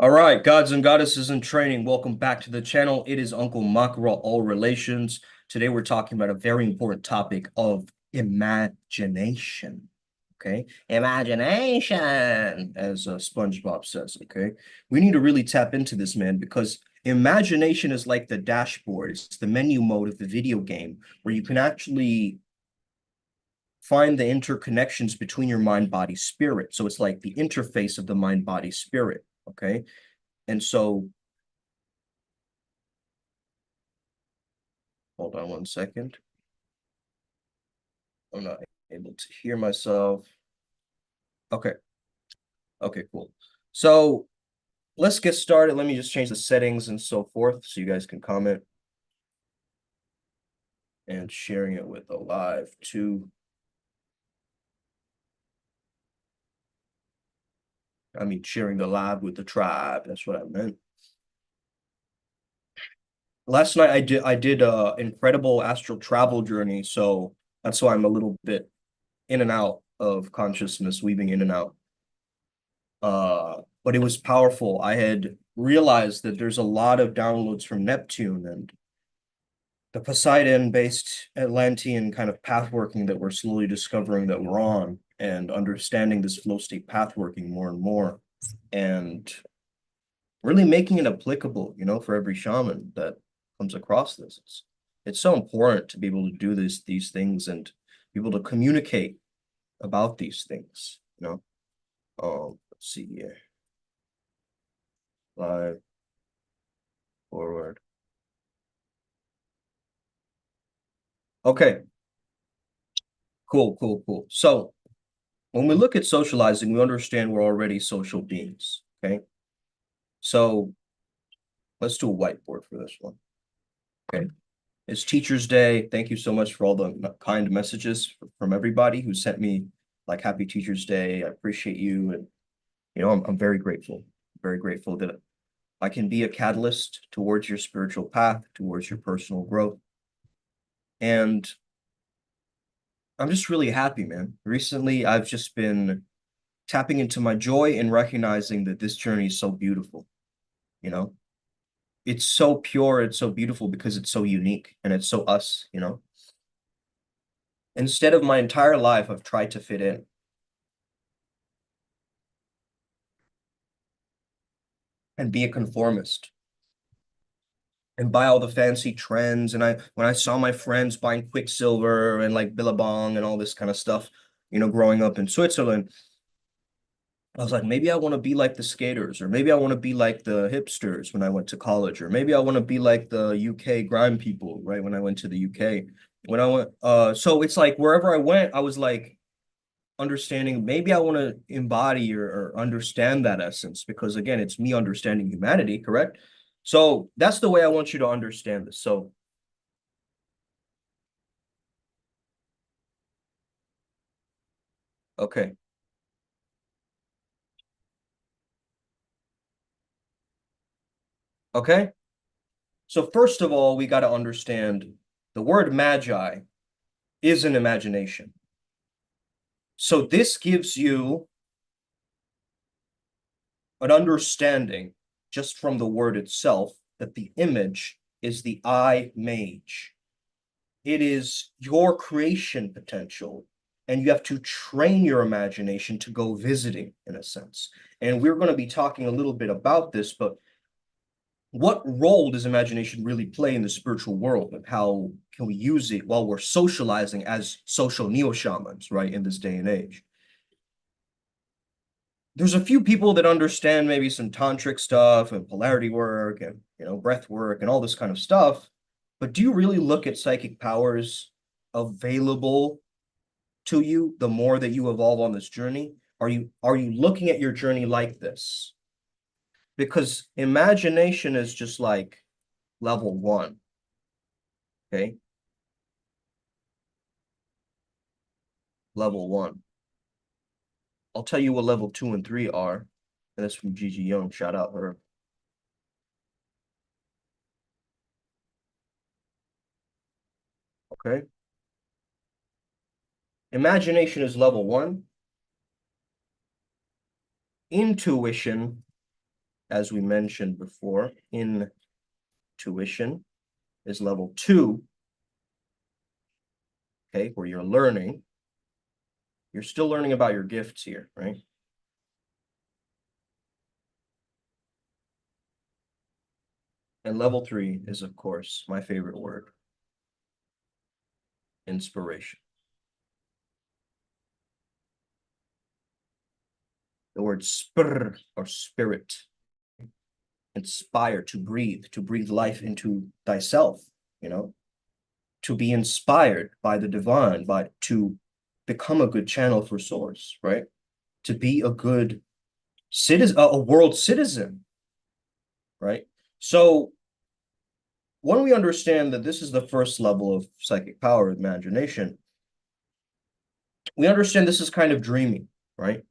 All right, gods and goddesses in training, welcome back to the channel. It is Uncle Makara, All Relations. Today we're talking about a very important topic of imagination. Okay, imagination, as SpongeBob says. Okay, we need to really tap into this, man, because imagination is like the dashboard. It's the menu mode of the video game where you can actually find the interconnections between your mind, body, spirit. So it's like the interface of the mind, body, spirit. Okay. And so, hold on one second. I'm not able to hear myself. Okay. Okay, cool. So let's get started. Let me just change the settings and so forth so you guys can comment and sharing it with the live too. I mean, sharing the live with the tribe. That's what I meant. Last night I did a incredible astral travel journey, so that's why I'm a little bit in and out of consciousness, weaving in and out. But it was powerful. I had realized that there's a lot of downloads from Neptune and the Poseidon-based Atlantean kind of pathworking that we're slowly discovering that we're on and understanding this flow state pathworking more and more and really making it applicable, for every shaman that comes across this. It's so important to be able to do these things and be able to communicate about these things. Let's see here. Live forward. Okay, cool, cool, cool. So when we look at socializing, we understand we're already social beings, okay? So let's do a whiteboard for this one, okay? It's Teachers Day. Thank you so much for all the kind messages from everybody who sent me like Happy Teachers Day. I appreciate you. And, I'm very grateful that I can be a catalyst towards your spiritual path, towards your personal growth. And I'm just really happy, man. Recently, I've just been tapping into my joy and recognizing that this journey is so beautiful, you know? It's so pure, it's so beautiful because it's so unique and it's so us. Instead of my entire life, I've tried to fit in. And be a conformist and buy all the fancy trends. And when I saw my friends buying Quicksilver and like Billabong and all this kind of stuff, growing up in Switzerland, I was like, maybe I want to be like the skaters, or maybe I want to be like the hipsters when I went to college, or maybe I want to be like the UK grime people, right? When I went to the UK. So it's like wherever I went, I was like understanding, maybe I want to embody or understand that essence, because again, it's me understanding humanity, correct? So that's the way I want you to understand this. So, okay. Okay. So first of all, we got to understand the word magi is an imagination. So this gives you an understanding just from the word itself that the image is the I mage. It is your creation potential, and you have to train your imagination to go visiting in a sense. And we're going to be talking a little bit about this, but what role does imagination really play in the spiritual world, and how can we use it while we're socializing as social neo-shamans, right, in this day and age? There's a few people that understand maybe some tantric stuff and polarity work and breath work and all this kind of stuff, but do you really look at psychic powers available to you the more that you evolve on this journey? Are you looking at your journey like this? Because imagination is just like level one, okay? Level one. I'll tell you what level two and three are, and that's from Gigi Young. Shout out her. Okay. Imagination is level one. Intuition as we mentioned before, intuition is level 2, okay, where you're learning. You're still learning about your gifts here, right? And level 3 is, of course, my favorite word, inspiration. The word spr or spirit, inspire, to breathe life into thyself, you know, to be inspired by the divine, to become a good channel for source, right? To be a good citizen, a world citizen, right? So when we understand that this is the first level of psychic power, imagination, we understand this is kind of dreaming, right?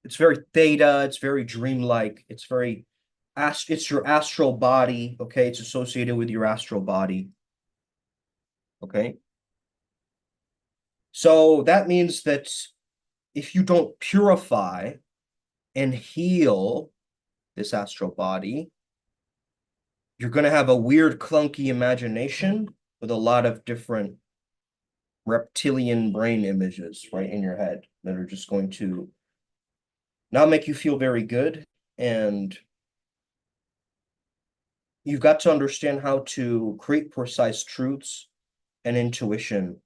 It's very theta, it's very dreamlike, it's very it's your astral body, okay? It's associated with your astral body, okay? So that means that if you don't purify and heal this astral body, you're going to have a weird, clunky imagination with a lot of different reptilian brain images right in your head that are just going to not make you feel very good. And you've got to understand how to create precise truths and intuition,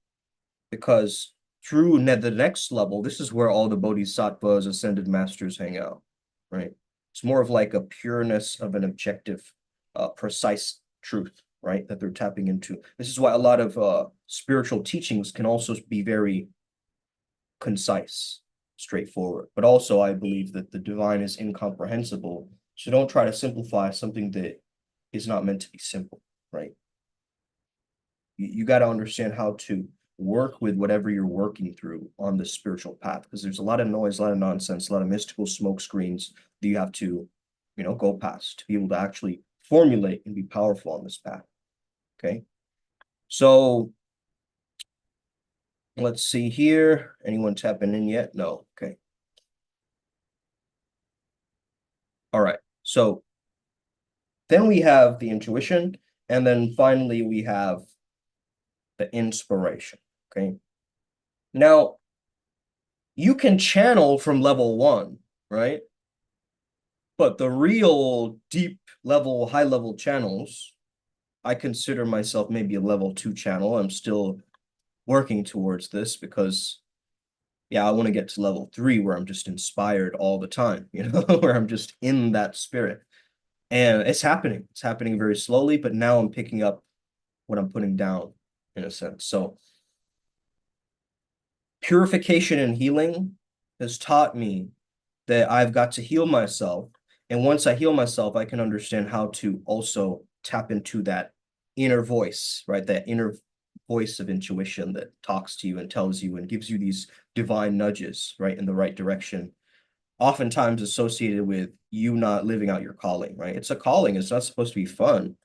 because through the next level, this is where all the bodhisattvas, ascended masters hang out, right? It's more of like a pureness of an objective, precise truth, right? That they're tapping into. This is why a lot of spiritual teachings can also be very concise, straightforward. But also, I believe that the divine is incomprehensible. So don't try to simplify something that is not meant to be simple, right? You got to understand how to work with whatever you're working through on the spiritual path, because there's a lot of noise, a lot of nonsense, a lot of mystical smoke screens that you have to, go past to be able to actually formulate and be powerful on this path. Okay. So let's see here. Anyone tapping in yet? No. Okay. All right. So then we have the intuition, and then finally we have the inspiration. Okay. Now, you can channel from level 1, right? But the real deep level, high level channels, I consider myself maybe a level 2 channel. I'm still working towards this because, yeah, I want to get to level 3 where I'm just inspired all the time, where I'm just in that spirit. And it's happening. It's happening very slowly, but now I'm picking up what I'm putting down in a sense. So purification and healing has taught me that I've got to heal myself. And once I heal myself, I can understand how to also tap into that inner voice, right? That inner voice of intuition that talks to you and tells you and gives you these divine nudges, right, in the right direction. Oftentimes associated with you not living out your calling, right? It's a calling. It's not supposed to be fun.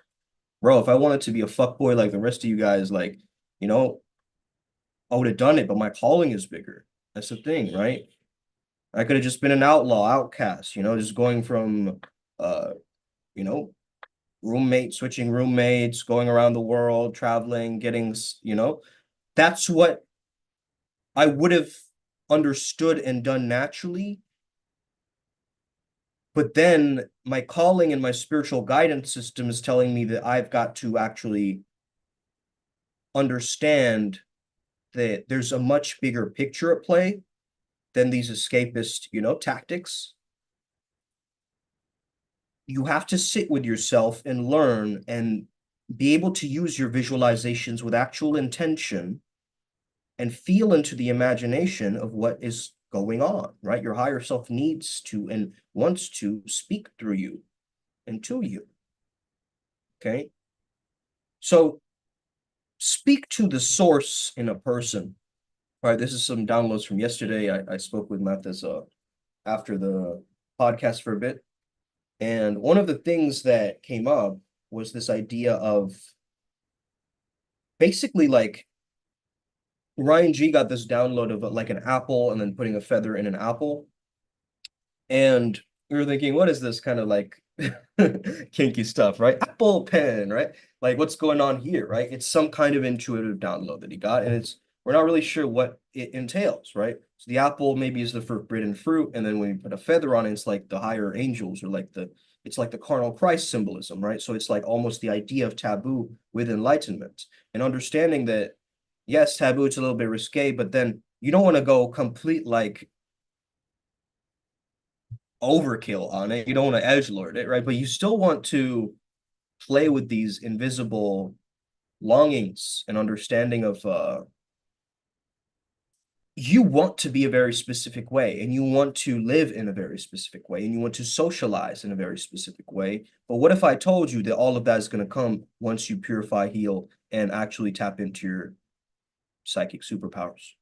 Bro, if I wanted to be a fuckboy like the rest of you guys, like, I would have done it, but my calling is bigger. That's the thing, right? I could have just been an outlaw, outcast, just going from, you know, switching roommates, going around the world, traveling, that's what I would have understood and done naturally. But then my calling and my spiritual guidance system is telling me that I've got to actually understand that there's a much bigger picture at play than these escapist, tactics. You have to sit with yourself and learn and be able to use your visualizations with actual intention and feel into the imagination of what is going on, right? Your higher self needs to and wants to speak through you and to you. Okay. So speak to the source in a person. All right. This is some downloads from yesterday. I spoke with Mathis after the podcast for a bit. And one of the things that came up was this idea of basically like Ryan G got this download of like an apple and then putting a feather in an apple. And we were thinking, what is this kind of like kinky stuff, right? Apple Pen, right? Like what's going on here, right? It's some kind of intuitive download that he got, and it's we're not really sure what it entails, right? So the apple maybe is the forbidden fruit, and then when you put a feather on it, it's like the higher angels or like the it's like the carnal Christ symbolism, right? So it's like almost the idea of taboo with enlightenment and understanding that yes, taboo it's a little bit risque, but then you don't want to go complete like overkill on it. You don't want to edgelord it, right? But you still want to play with these invisible longings and understanding of you want to be a very specific way and you want to live in a very specific way and you want to socialize in a very specific way. But what if I told you that all of that is going to come once you purify, heal, and actually tap into your psychic superpowers?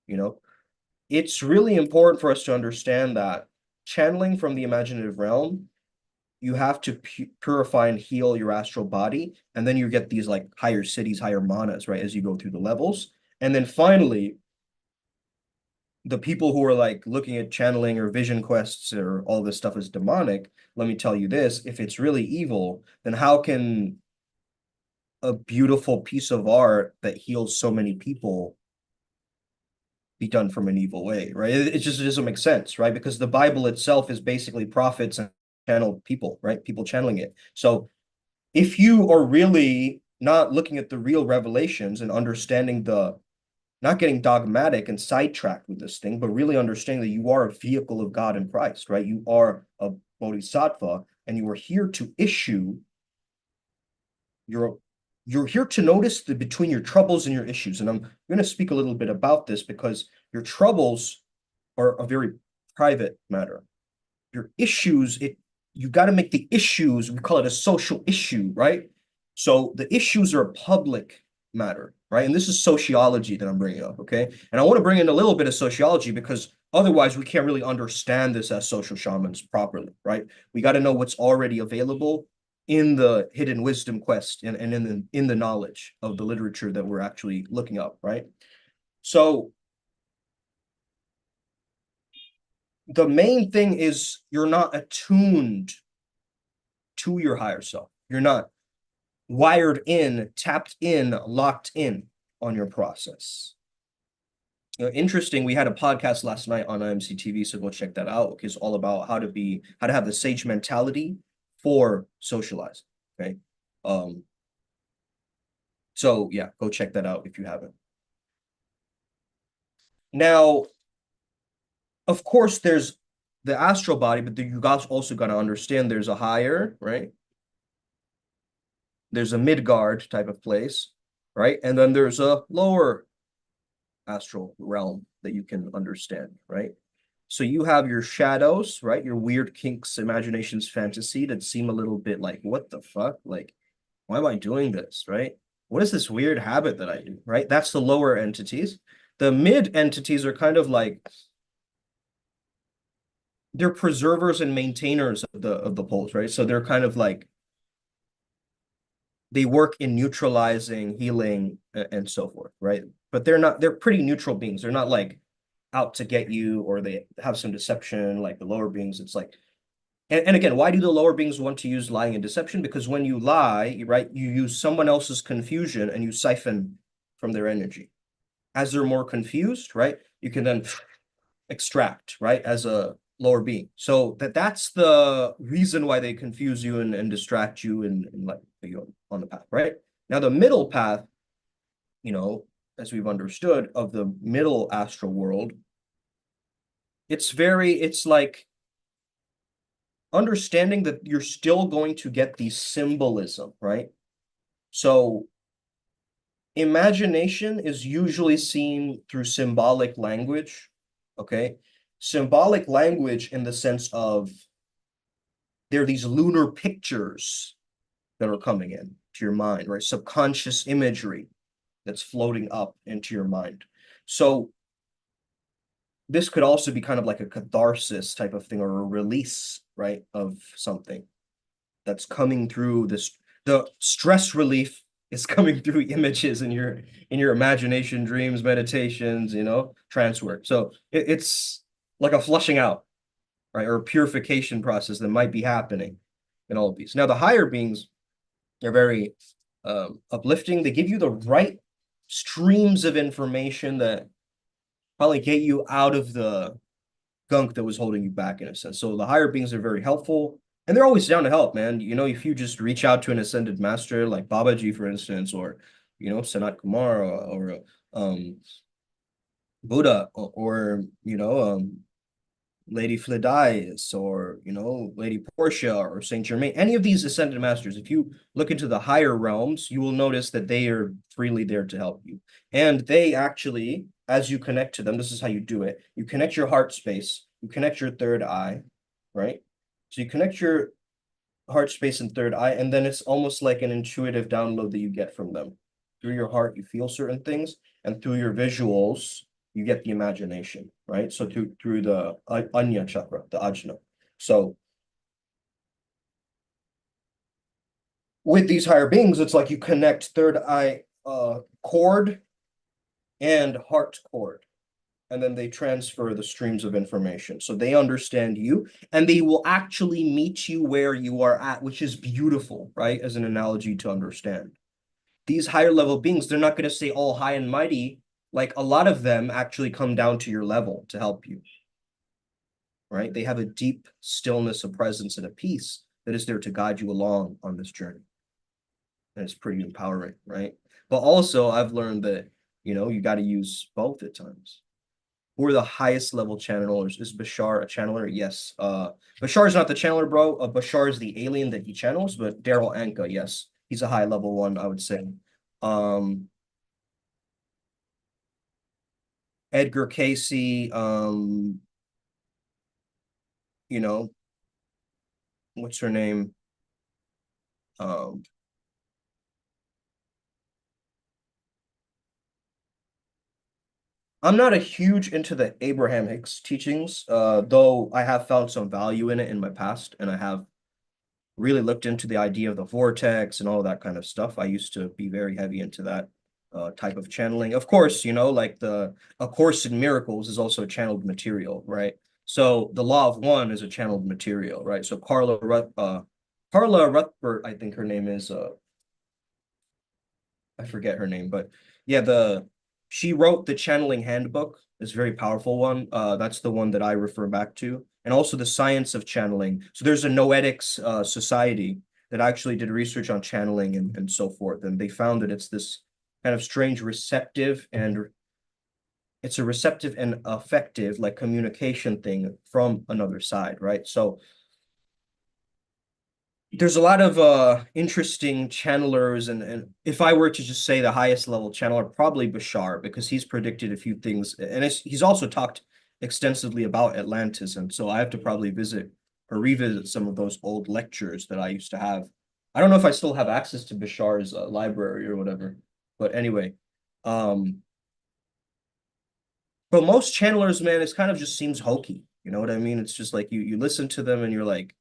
You know, it's really important for us to understand that channeling from the imaginative realm, you have to purify and heal your astral body, and then you get these like higher cities, higher manas, right, as you go through the levels. And then finally, the people who are like looking at channeling or vision quests or all this stuff as demonic, let me tell you this, if it's really evil, then how can a beautiful piece of art that heals so many people be done from an evil way, right? It just doesn't make sense, right? Because the Bible itself is basically prophets and channeled people, right? People channeling it. So if you are really not looking at the real revelations and understanding the, not getting dogmatic and sidetracked with this thing, but really understanding that you are a vehicle of God in Christ, right? You are a bodhisattva and you are here to issue your you're here to notice the between your troubles and your issues. And I'm going to speak a little bit about this because your troubles are a very private matter. Your issues, you got to make the issues, we call it a social issue, right? So the issues are a public matter, right? And this is sociology that I'm bringing up, okay? And I want to bring in a little bit of sociology because otherwise we can't really understand this as social shamans properly, right? We got to know what's already available in the hidden wisdom quest and in the knowledge of the literature that we're actually looking up, right? So the main thing is you're not attuned to your higher self. You're not wired in, tapped in, locked in on your process. Interesting. We had a podcast last night on IMC TV, so go check that out. It's all about how to have the sage mentality for socializing. Okay. So yeah, go check that out if you haven't. Now, of course, there's the astral body, but you guys also got to understand there's a higher, right? There's a Midgard type of place, right? And then there's a lower astral realm that you can understand, right? So you have your shadows, right? Your weird kinks, imaginations, fantasy that seem a little bit like, what the fuck? Like, why am I doing this, right? What is this weird habit that I do, right? That's the lower entities. The mid entities are kind of like they're preservers and maintainers of the poles, right? So they're kind of like they work in neutralizing, healing, and so forth, right? But they're pretty neutral beings. They're not like out to get you or they have some deception like the lower beings. It's like, and again, why do the lower beings want to use lying and deception? Because when you lie, right, you use someone else's confusion and you siphon from their energy. As they're more confused, right, you can then extract, right, as a lower being. So that's the reason why they confuse you and distract you and like you on the path, right? Now the middle path, you know, as we've understood of the middle astral world, it's like understanding that you're still going to get the symbolism, right? So imagination is usually seen through symbolic language, okay? Symbolic language in the sense of there are these lunar pictures that are coming in to your mind, right? Subconscious imagery that's floating up into your mind. So this could also be kind of like a catharsis type of thing or a release, right, of something that's coming through this. The stress relief is coming through images in your imagination, dreams, meditations, trance work. So it's like a flushing out, right? Or a purification process that might be happening in all of these. Now, the higher beings are very uplifting. They give you the right streams of information that probably get you out of the gunk that was holding you back in a sense. So the higher beings are very helpful and they're always down to help, man. You know, if you just reach out to an ascended master like Babaji, for instance, or, you know, Sanat Kumar or Buddha Lady Fledias or, you know, Lady Portia or Saint Germain, any of these ascended masters, if you look into the higher realms, you will notice that they are freely there to help you. And they actually, as you connect to them, this is how you do it. You connect your heart space, you connect your third eye, right? So you connect your heart space and third eye, and then it's almost like an intuitive download that you get from them. Through your heart, you feel certain things, and through your visuals, you get the imagination, right? So through the Anya chakra, the ajna. So with these higher beings, it's like you connect third eye cord and heart cord, and then they transfer the streams of information. So they understand you, and they will actually meet you where you are at, which is beautiful, right? As an analogy to understand. These higher level beings, they're not going to say all high and mighty. Like a lot of them actually come down to your level to help you, right? They have a deep stillness, a presence, and a peace that is there to guide you along on this journey. And it's pretty empowering, right? But also, I've learned that, you know, you got to use both at times. Who are the highest level channelers? Is Bashar a channeler? Yes. Bashar is not the channeler, bro. Bashar is the alien that he channels, but Daryl Anka, yes. He's a high level one, I would say. Edgar Casey, you know, what's her name? Um, I'm not a huge into the Abraham Hicks teachings, though I have found some value in it in my past, and I have really looked into the idea of the vortex and all that kind of stuff. I used to be very heavy into that type of channeling. Of course, you know, like A Course in Miracles is also channeled material, right? So the Law of One is a channeled material, right? So Carla Ruthbert, I think her name is, I forget her name, but yeah, she wrote the channeling handbook. It's a very powerful one. That's the one that I refer back to, and also the science of channeling. So there's a noetics society that actually did research on channeling and so forth, and they found that it's this kind of strange receptive and it's a receptive and effective like communication thing from another side, right? So there's a lot of interesting channelers, and if I were to just say the highest level channeler, probably Bashar, because he's predicted a few things, and he's also talked extensively about Atlantis, and so I have to probably visit or revisit some of those old lectures that I used to have. I don't know if I still have access to Bashar's library or whatever, but anyway, um, but most channelers, man, it kind of just seems hokey. You know what I mean? It's just like you listen to them and you're like,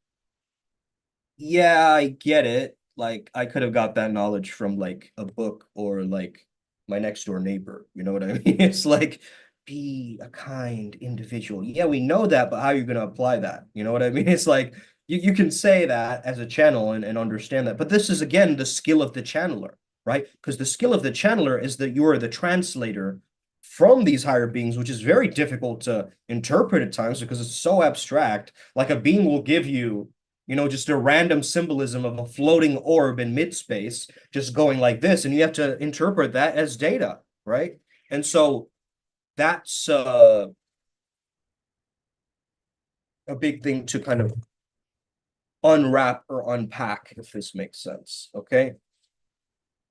yeah, I get it. Like I could have got that knowledge from like a book or like my next door neighbor. You know what I mean? It's like be a kind individual. Yeah, we know that, but how are you going to apply that? You know what I mean? It's like you can say that as a channel and understand that. But this is again the skill of the channeler, right? Because the skill of the channeler is that you are the translator from these higher beings, which is very difficult to interpret at times because it's so abstract. Like a being will give you, you know, just a random symbolism of a floating orb in mid-space just going like this, and you have to interpret that as data, right? And so that's a big thing to kind of unwrap or unpack, if this makes sense, okay?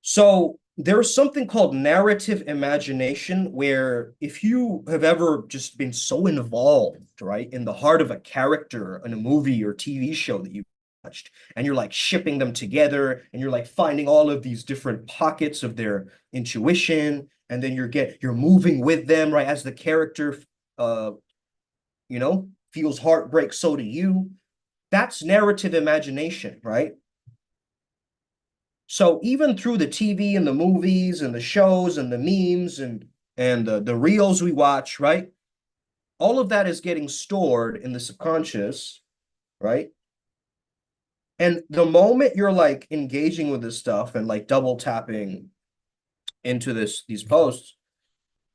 So there's something called narrative imagination, where if you have ever just been so involved, right, in the heart of a character in a movie or TV show that you watched, and you're like shipping them together, and you're like finding all of these different pockets of their intuition, and then you're moving with them, right, as the character, uh, you know, feels heartbreak, so do you. That's narrative imagination, right? So even through the TV and the movies and the shows and the memes and the reels we watch, right? all of that is getting stored in the subconscious, right? And the moment you're like engaging with this stuff and like double tapping into these posts,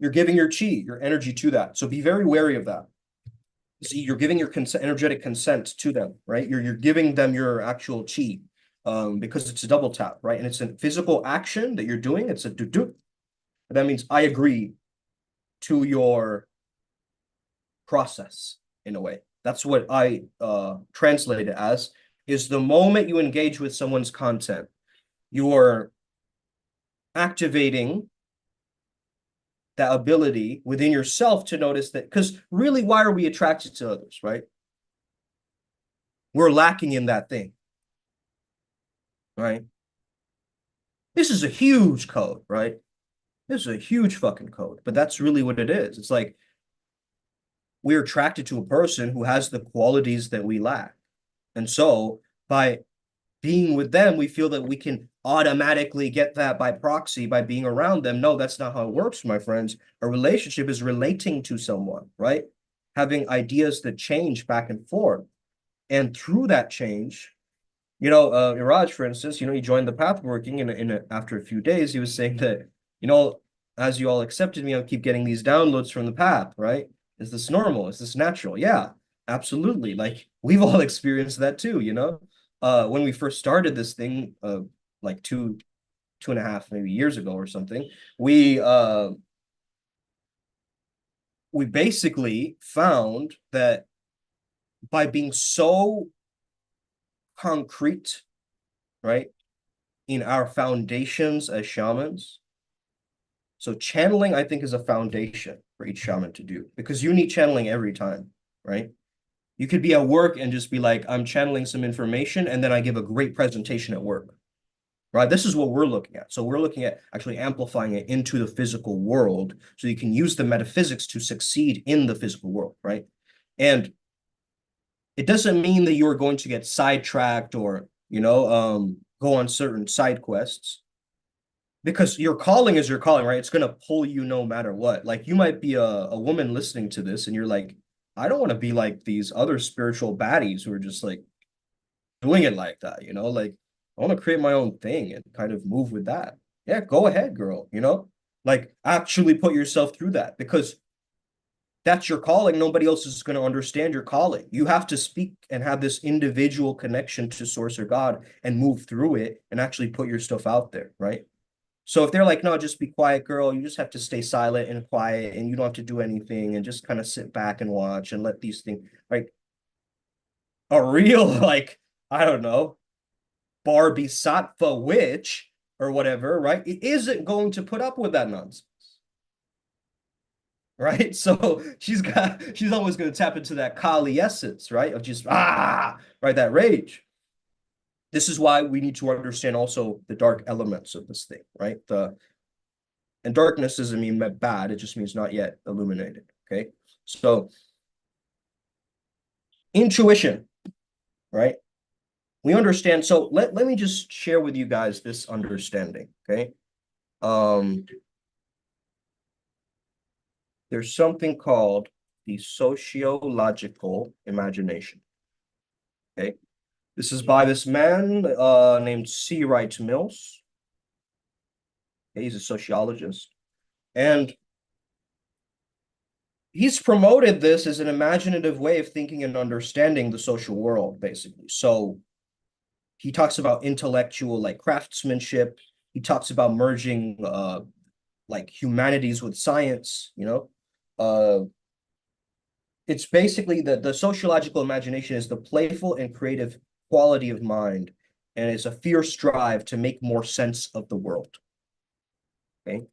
you're giving your chi, your energy to that. So be very wary of that. See, you're giving your energetic consent to them, right? You're giving them your actual chi, because it's a double tap, right? And it's a physical action that you're doing. It's a do. That means I agree to your process in a way. That's what I translate it as, is the moment you engage with someone's content, you're activating that ability within yourself to notice that, because really, why are we attracted to others, right? We're lacking in that thing, right? This is a huge code, right? This is a huge fucking code, but that's really what it is. It's like we're attracted to a person who has the qualities that we lack. And so by being with them, we feel that we can automatically get that by proxy by being around them. No, that's not how it works, my friends. A relationship is relating to someone, right? Having ideas that change back and forth. And through that change, Iraj, for instance, he joined the path working, and after a few days, he was saying that, as you all accepted me, I'll keep getting these downloads from the path, right? Is this normal? Is this natural? Yeah, absolutely. Like we've all experienced that too, when we first started this thing, like two and a half maybe years ago or something, we basically found that by being so concrete, right, in our foundations as shamans. So channeling, I think, is a foundation for each shaman to do, because you need channeling every time, right? You could be at work and just be like, I'm channeling some information, and then I give a great presentation at work, right? This is what we're looking at. So we're looking at actually amplifying it into the physical world so you can use the metaphysics to succeed in the physical world, right? And it doesn't mean that you're going to get sidetracked or, go on certain side quests, because your calling is your calling, right? It's going to pull you no matter what. Like you might be a woman listening to this and you're like, I don't want to be like these other spiritual baddies who are just like doing it like that, like I want to create my own thing and kind of move with that. Yeah, go ahead, girl, like actually put yourself through that, because that's your calling. Nobody else is going to understand your calling. You have to speak and have this individual connection to source or God and move through it and actually put your stuff out there, right? So if they're like, no, just be quiet, girl, you just have to stay silent and quiet and you don't have to do anything and just kind of sit back and watch and let these things, like a real, like, I don't know, Barbie Sattva witch or whatever, right? It isn't going to put up with that nonsense. Right. So she's always going to tap into that Kali essence, right? Of just, right, that rage. This is why we need to understand also the dark elements of this thing, right? And darkness doesn't mean bad, it just means not yet illuminated. Okay. So intuition, right? We understand. So let me just share with you guys this understanding. Okay. There's something called the sociological imagination. Okay. This is by this man named C. Wright Mills. Okay, he's a sociologist. And he's promoted this as an imaginative way of thinking and understanding the social world, basically. So he talks about intellectual, like craftsmanship. He talks about merging like humanities with science, it's basically the sociological imagination is the playful and creative quality of mind, and it's a fierce drive to make more sense of the world. Okay.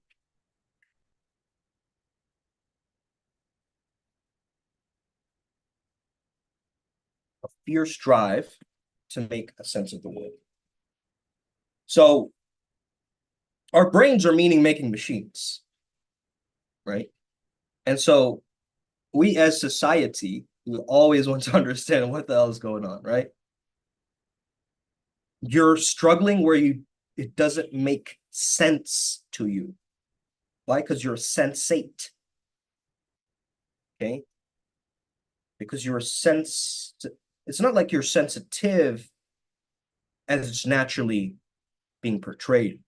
A fierce drive to make a sense of the world. So our brains are meaning making machines, right? And so we as society, we always want to understand what the hell is going on, right? You're struggling where it doesn't make sense to you. Why? Because you're sensate. Okay. because it's not like you're sensitive as it's naturally being portrayed,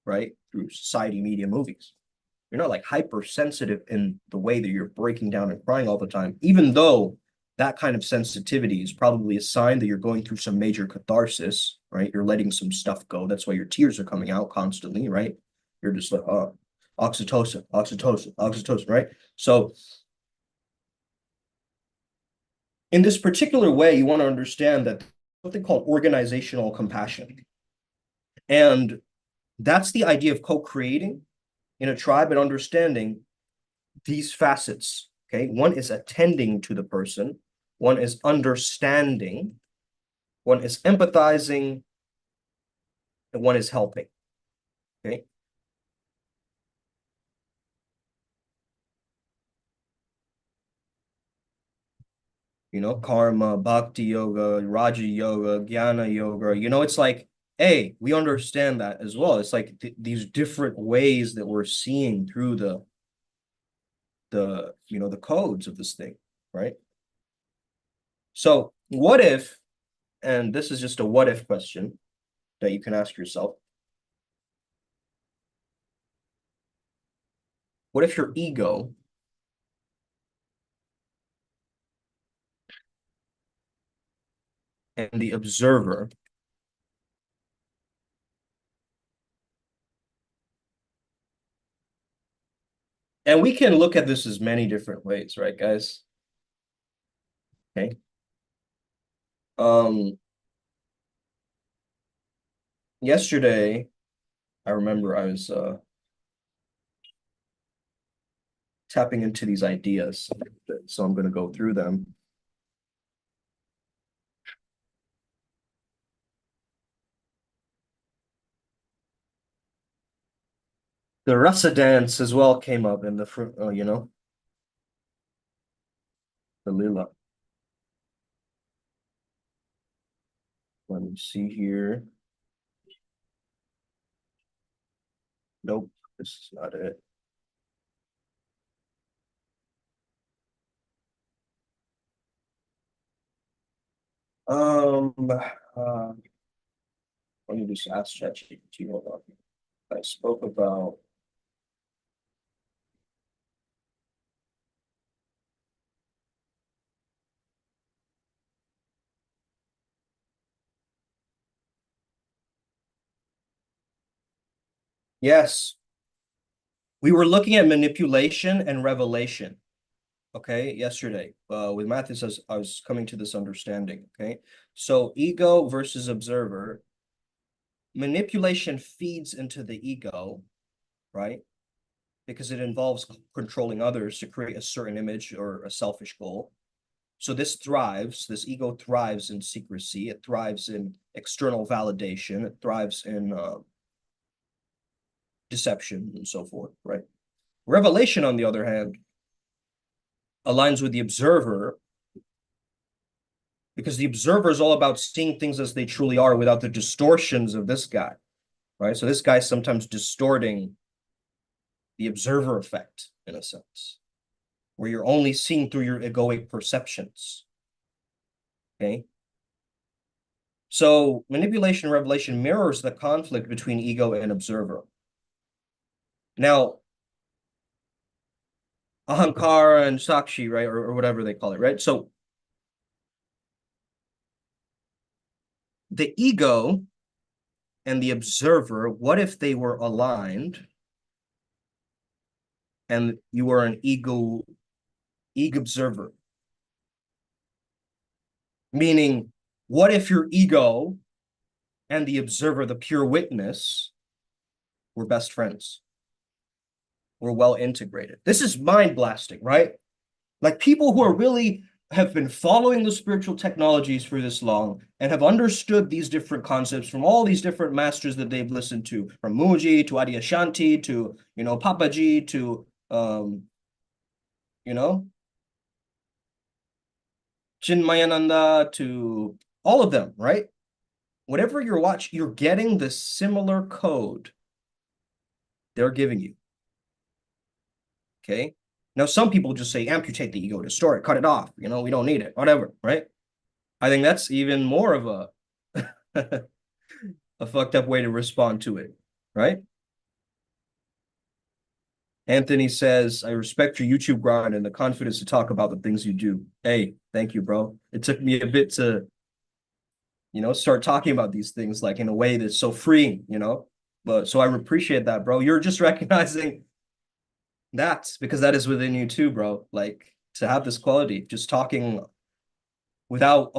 right? Through society, media, movies. You're not like hypersensitive in the way that you're breaking down and crying all the time, even though that kind of sensitivity is probably a sign that you're going through some major catharsis, right? You're letting some stuff go. That's why your tears are coming out constantly, right? You're just like, oh, oxytocin, oxytocin, oxytocin, right? So in this particular way, you want to understand that something called organizational compassion. And that's the idea of co-creating in a tribe and understanding these facets. Okay. One is attending to the person, one is understanding, one is empathizing, and one is helping. Okay. You know, karma, bhakti yoga, raja yoga, jnana yoga, you know, it's like, hey, we understand that as well. It's like these different ways that we're seeing through the codes of this thing, right? So what if, and this is just a what if question that you can ask yourself, what if your ego and the observer and we can look at this as many different ways, right, guys? Okay. Yesterday, I remember I was tapping into these ideas, so I'm going to go through them. The rasa dance as well came up in the the lila. Let me see here. Nope, this is not it. Uh, let me just ask ChatGPT. Hold on. I spoke about yes. We were looking at manipulation and revelation. Okay, yesterday with Mathis, as I was coming to this understanding. Okay, so ego versus observer. Manipulation feeds into the ego, right? Because it involves controlling others to create a certain image or a selfish goal. So this ego thrives in secrecy. It thrives in external validation. It thrives in deception and so forth, right? Revelation, on the other hand, aligns with the observer because the observer is all about seeing things as they truly are without the distortions of this guy, right? So this guy's sometimes distorting the observer effect in a sense, where you're only seeing through your egoic perceptions. Okay. So manipulation and revelation mirrors the conflict between ego and observer. Now, ahankara and sakshi, right, or whatever they call it, right? So the ego and the observer, what if they were aligned and you were an ego observer? Meaning, what if your ego and the observer, the pure witness, were best friends? Were well integrated. This is mind blasting, right? Like people who are really have been following the spiritual technologies for this long and have understood these different concepts from all these different masters that they've listened to, from Muji to Adyashanti to, Papaji to, you know, Chinmayananda to all of them, right? Whatever you're watching, you're getting the similar code they're giving you. Okay. Now, some people just say amputate the ego, destroy it, cut it off. You know, we don't need it, whatever, right? I think that's even more of a a fucked up way to respond to it, right? Anthony says, I respect your YouTube grind and the confidence to talk about the things you do. Hey, thank you, bro. It took me a bit to, start talking about these things like in a way that's so freeing, But so I appreciate that, bro. You're just recognizing that because that is within you too, bro. Like to have this quality, just talking without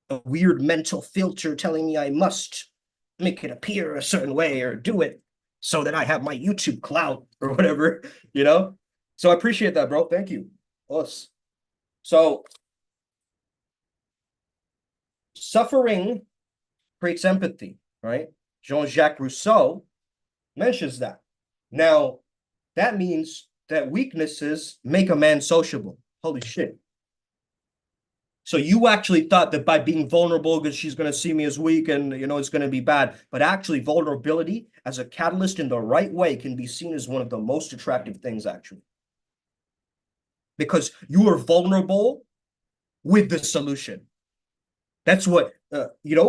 a weird mental filter telling me I must make it appear a certain way or do it so that I have my YouTube clout or whatever, So I appreciate that, bro. Thank you. Us. So suffering creates empathy, right? Jean-Jacques Rousseau mentions that. Now, that means that weaknesses make a man sociable. Holy shit. So you actually thought that by being vulnerable, because she's going to see me as weak and, it's going to be bad. But actually, vulnerability as a catalyst in the right way can be seen as one of the most attractive things, actually. Because you are vulnerable with the solution. That's what,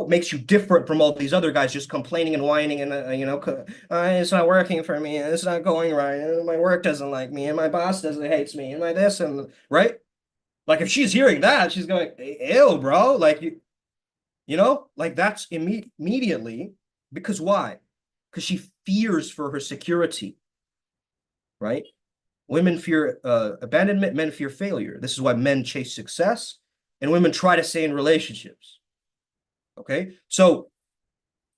makes you different from all these other guys just complaining and whining and, it's not working for me. It's not going right. My work doesn't like me and my boss hates me and my this and, right? Like if she's hearing that, she's going, ew, bro. Like, like that's immediately because why? Because she fears for her security, right? Women fear abandonment, men fear failure. This is why men chase success and women try to stay in relationships. Okay. So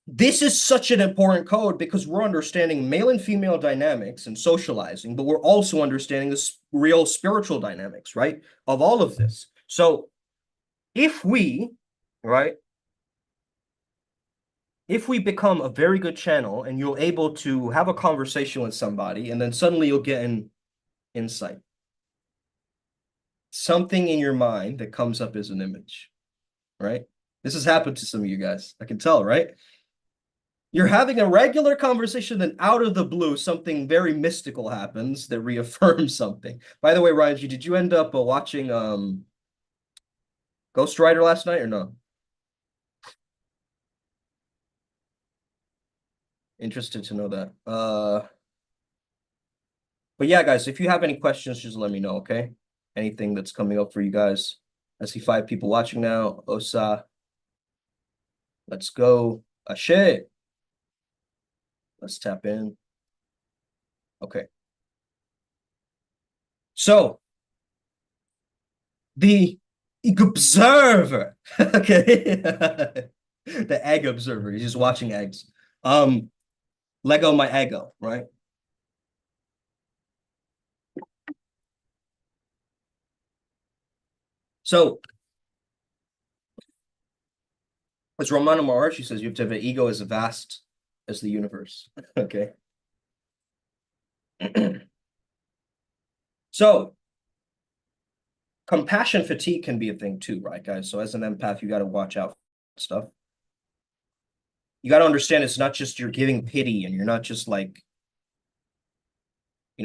this is such an important code because we're understanding male and female dynamics and socializing, but we're also understanding this real spiritual dynamics, right? Of all of this. So if we, right, if we become a very good channel and you're able to have a conversation with somebody and then suddenly you'll get an insight, something in your mind that comes up as an image, right? This has happened to some of you guys. I can tell, right? You're having a regular conversation, then out of the blue, something very mystical happens that reaffirms something. By the way, Ryan, did you end up watching Ghost Rider last night or no? Interested to know that. But yeah, guys, if you have any questions, just let me know, okay? Anything that's coming up for you guys. I see 5 people watching now. Osa. Let's go. Ashe. Let's tap in. Okay. So the observer. Okay. The egg observer. He's just watching eggs. Lego my ego, right? So as Romana Maharshi says, you have to have an ego as vast as the universe. Okay. So compassion fatigue can be a thing too, right, guys? So as an empath, you got to watch out for stuff. You got to understand it's not just you're giving pity and you're not just like,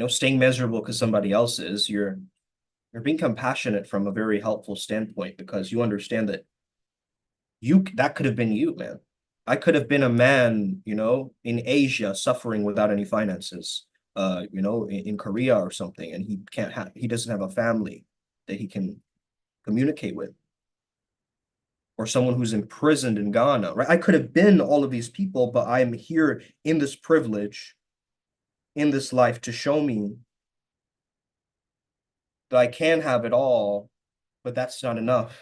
staying miserable because somebody else is. You're being compassionate from a very helpful standpoint because you understand that that could have been you, man. I could have been a man, in Asia suffering without any finances, in Korea or something, and he doesn't have a family that he can communicate with, or someone who's imprisoned in Ghana, right? I could have been all of these people, but I am here in this privilege, in this life to show me that I can have it all, but that's not enough.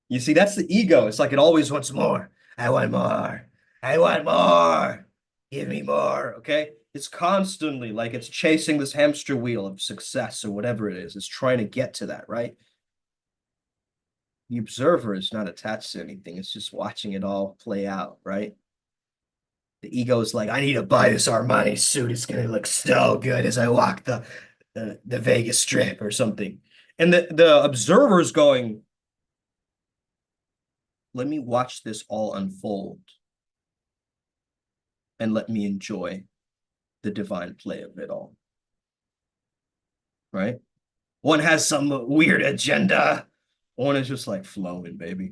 You see, that's the ego. It's like it always wants more. I want more. I want more. Give me more. Okay. It's constantly like it's chasing this hamster wheel of success or whatever it is. It's trying to get to that, right? The observer is not attached to anything. It's just watching it all play out, right? The ego is like, I need to buy this Armani suit. It's gonna look so good as I walk the Vegas Strip or something. And the observer is going, let me watch this all unfold and let me enjoy the divine play of it all, right? One has some weird agenda. One is just like flowing, baby.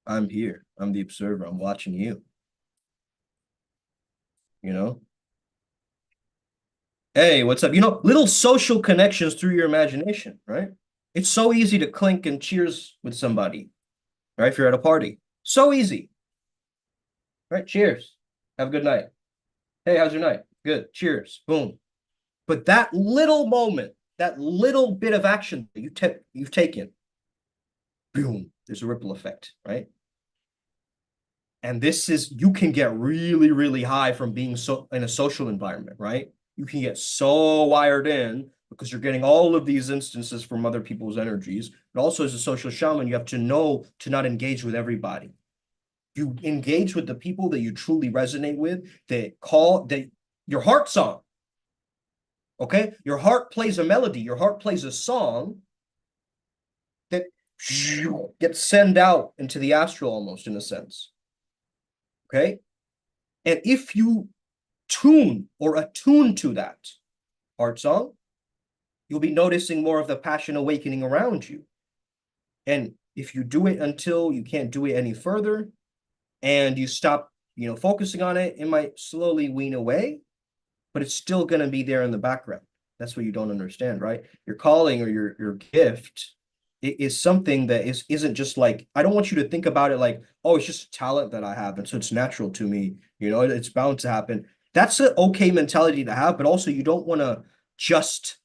I'm here. I'm the observer. I'm watching you. You know? Hey, what's up? You know, little social connections through your imagination, right? It's so easy to clink and cheers with somebody, right? If you're at a party. So easy. Right? Cheers. Have a good night. Hey, how's your night? Good. Cheers. Boom. But that little moment, that little bit of action that you've taken, boom, there's a ripple effect, right? And this is, you can get really, really high from being so in a social environment, right? You can get so wired in because you're getting all of these instances from other people's energies. But also as a social shaman, you have to know to not engage with everybody. You engage with the people that you truly resonate with, that your heart song. Okay? Your heart plays a melody, your heart plays a song that gets sent out into the astral almost in a sense. Okay? And if you tune or attune to that heart song, you'll be noticing more of the passion awakening around you. And if you do it until you can't do it any further and you stop, focusing on it, it might slowly wean away, but it's still going to be there in the background. That's what you don't understand, right? Your calling or your gift is something that isn't just like, I don't want you to think about it like, oh, it's just a talent that I have, and so it's natural to me. It's bound to happen. That's an okay mentality to have, but also you don't want to just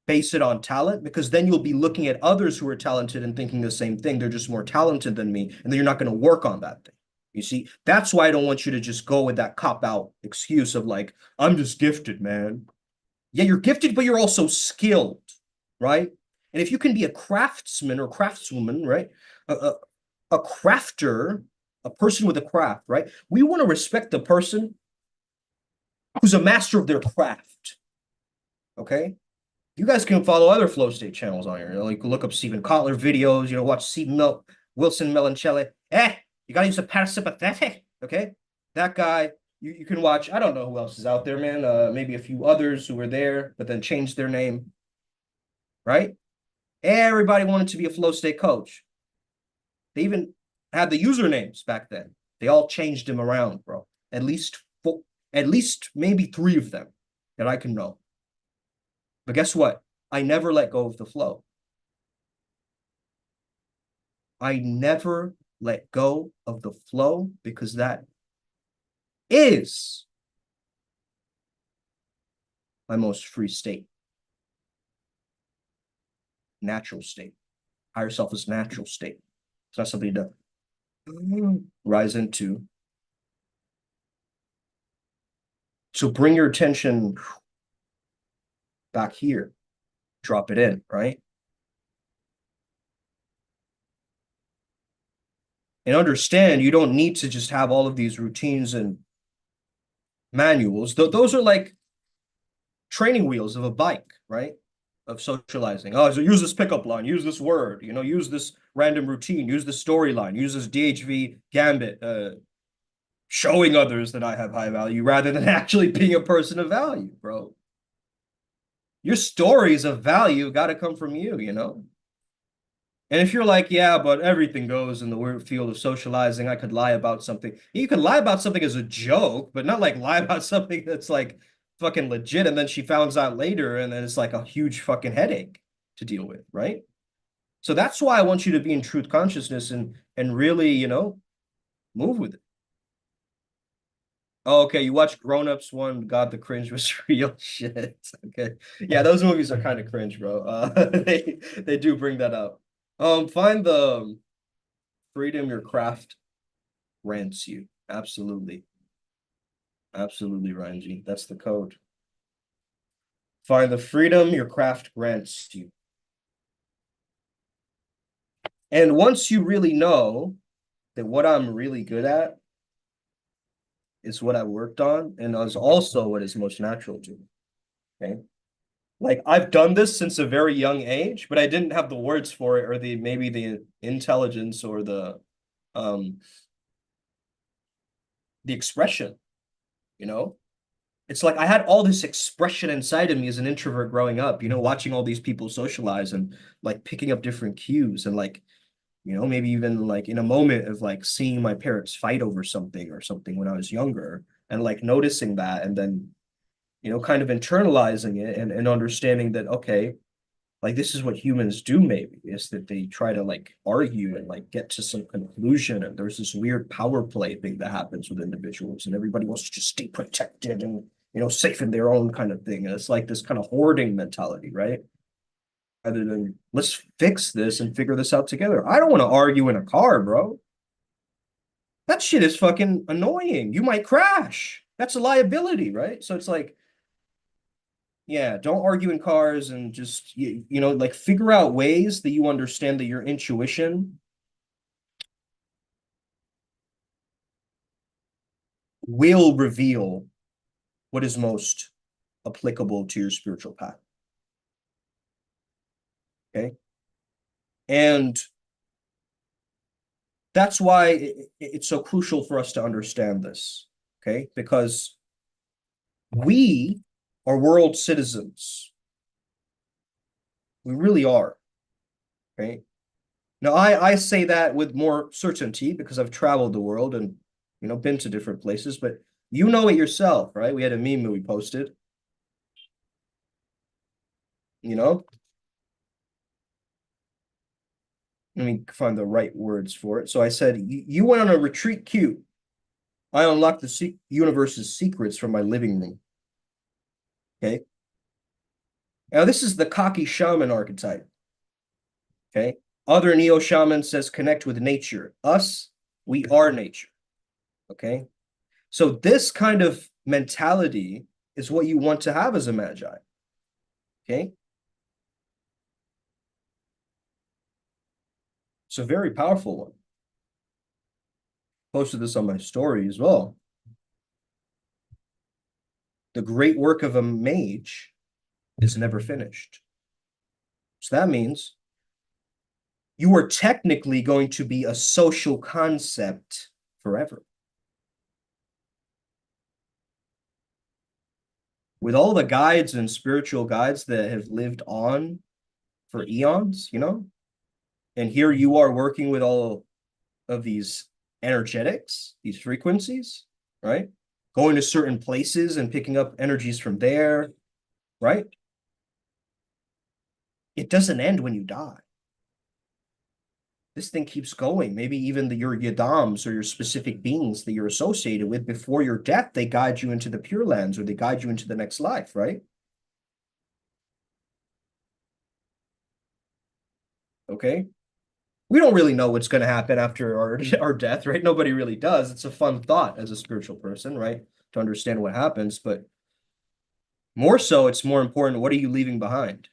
base it on talent, because then you'll be looking at others who are talented and thinking the same thing. They're just more talented than me, and then you're not going to work on that thing. You see, that's why I don't want you to just go with that cop-out excuse of like, I'm just gifted, man. Yeah, you're gifted, but you're also skilled, right? And if you can be a craftsman or craftswoman, right? A crafter, a person with a craft, right? We want to respect the person who's a master of their craft. Okay? You guys can follow other flow state channels on here. Like look up Stephen Kotler videos, watch Wilson Melancelli. You gotta use the parasympathetic. Okay? That guy, you can watch. I don't know who else is out there, man. Maybe a few others who were there, but then changed their name. Right? Everybody wanted to be a flow state coach. They even had the usernames back then. They all changed them around, bro. At least maybe 3 of them that I can know. But guess what? I never let go of the flow. I never let go of the flow because that is my most free state. Natural state. Higher self is natural state. It's not something to rise into. So bring your attention back here. Drop it in, right? And understand you don't need to just have all of these routines and manuals. Those are like training wheels of a bike, right? Of socializing. Oh, so use this pickup line, use this word, use this random routine, use this storyline, use this DHV gambit, showing others that I have high value rather than actually being a person of value, bro. Your stories of value got to come from you, And if you're like, yeah, but everything goes in the weird field of socializing, I could lie about something. You could lie about something as a joke, but not like lie about something that's like fucking legit. And then she finds out later, and then it's like a huge fucking headache to deal with, right? So that's why I want you to be in truth consciousness and really, move with it. Oh, okay, you watch Grown Ups one, God, the cringe was real shit. Okay. Yeah, those movies are kind of cringe, bro. They do bring that up. Find the freedom your craft grants you. Absolutely. Absolutely, Ranji. That's the code. Find the freedom your craft grants you. And once you really know that what I'm really good at is what I worked on and is also what is most natural to me. Okay. Like I've done this since a very young age, but I didn't have the words for it or maybe the intelligence or the the expression, you know? It's like I had all this expression inside of me as an introvert growing up, watching all these people socialize and like picking up different cues and like, maybe even like in a moment of like seeing my parents fight over something or something when I was younger and like noticing that and then, kind of internalizing it and understanding that, okay, like this is what humans do maybe is that they try to like argue and like get to some conclusion and there's this weird power play thing that happens with individuals and everybody wants to just stay protected and safe in their own kind of thing and it's like this kind of hoarding mentality, right? Rather than let's fix this and figure this out together. I don't want to argue in a car, bro. That shit is fucking annoying. You might crash. That's a liability, right? So it's like, yeah, don't argue in cars and just like figure out ways that you understand that your intuition will reveal what is most applicable to your spiritual path. Okay. And that's why it's so crucial for us to understand this. Okay. Because we are world citizens. We really are. Okay. Now, I say that with more certainty because I've traveled the world and, been to different places, but you know it yourself, right? We had a meme that we posted, let me find the right words for it. So I said, you went on a retreat cute. I unlocked the universe's secrets from my living room. Okay. Now, this is the cocky shaman archetype. Okay. Other Neo-Shaman says connect with nature. Us, we are nature. Okay. So this kind of mentality is what you want to have as a magi. Okay. It's a very powerful one. Posted this on my story as well. The great work of a mage is never finished. So that means you are technically going to be a social concept forever. With all the guides and spiritual guides that have lived on for eons, and here you are working with all of these energetics, these frequencies, right? Going to certain places and picking up energies from there, right? It doesn't end when you die. This thing keeps going. Maybe even your yadams or your specific beings that you're associated with before your death, they guide you into the Pure Lands or they guide you into the next life, right? Okay. We don't really know what's going to happen after our death, right? Nobody really does. It's a fun thought as a spiritual person, right? To understand what happens, but more so, it's more important, what are you leaving behind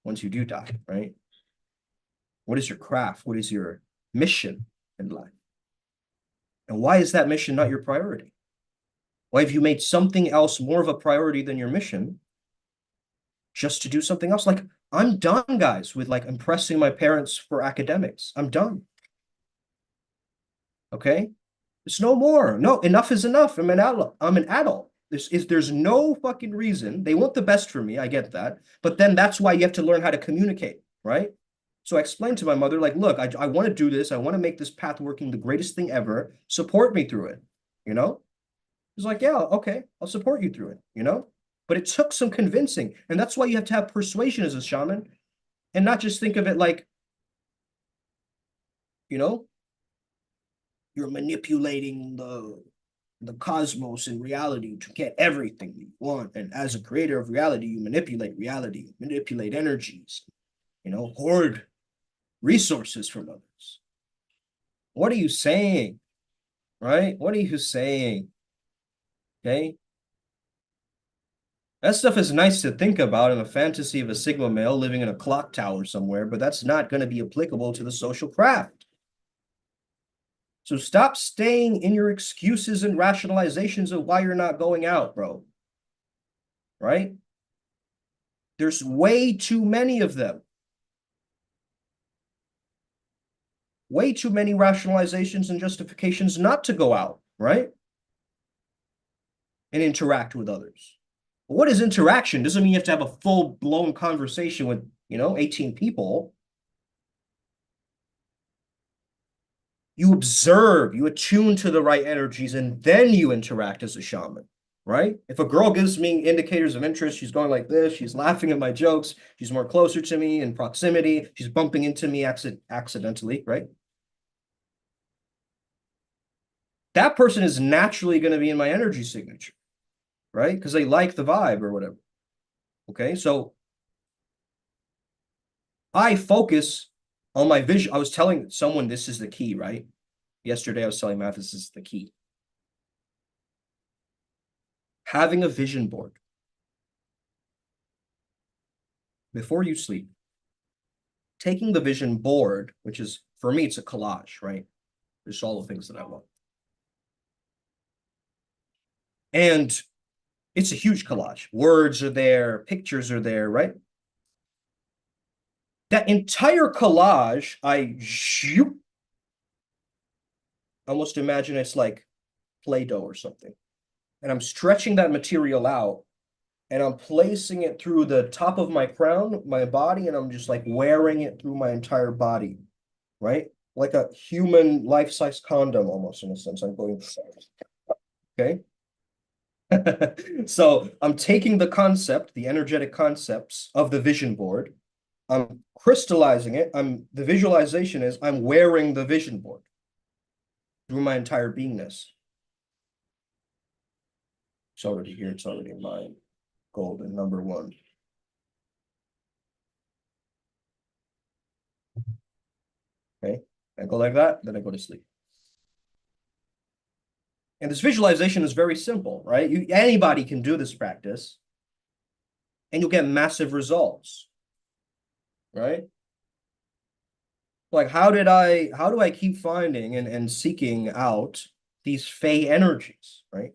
once you do die, right? What is your craft? What is your mission in life? And why is that mission not your priority? Why have you made something else more of a priority than your mission just to do something else? Like, I'm done, guys, with like impressing my parents for academics. I'm done. Okay? It's no more. No, enough is enough. I'm an adult. There's no fucking reason. They want the best for me. I get that. But then that's why you have to learn how to communicate, right? So I explained to my mother, like, look, I want to do this. I want to make this path working the greatest thing ever. Support me through it, He's like, yeah, okay, I'll support you through it, But it took some convincing. And that's why you have to have persuasion as a shaman and not just think of it like, you're manipulating the cosmos and reality to get everything you want. And as a creator of reality, you manipulate energies, hoard resources from others. What are you saying? Right? What are you saying? Okay. That stuff is nice to think about in a fantasy of a Sigma male living in a clock tower somewhere, but that's not going to be applicable to the social craft. So stop staying in your excuses and rationalizations of why you're not going out, bro. Right? There's way too many of them. Way too many rationalizations and justifications not to go out, right? and interact with others. But what is interaction? Doesn't mean you have to have a full-blown conversation with, 18 people. You observe, you attune to the right energies, and then you interact as a shaman, right? If a girl gives me indicators of interest, she's going like this, she's laughing at my jokes, she's more closer to me in proximity, she's bumping into me accidentally, right? That person is naturally going to be in my energy signature, right? Because they like the vibe or whatever. Okay, so I focus on my vision. I was telling someone this is the key, right? Yesterday I was telling Matt this is the key. Having a vision board before you sleep. Taking the vision board, which is, for me, it's a collage, right? There's all the things that I want. And it's a huge collage. Words are there, pictures are there, right? That entire collage, I almost imagine it's like Play-Doh or something. And I'm stretching that material out and I'm placing it through the top of my crown, my body, and I'm just like wearing it through my entire body, right? Like a human life-size condom almost, in a sense. I'm going, okay? So I'm taking the concept, the energetic concepts of the vision board, I'm crystallizing it. The visualization is I'm wearing the vision board through my entire beingness. It's already here, it's already mine. Golden, number one. Okay, I go like that, then I go to sleep. And this visualization is very simple, right? Anybody can do this practice and you'll get massive results, right? Like, how do I keep finding and seeking out these fey energies, right?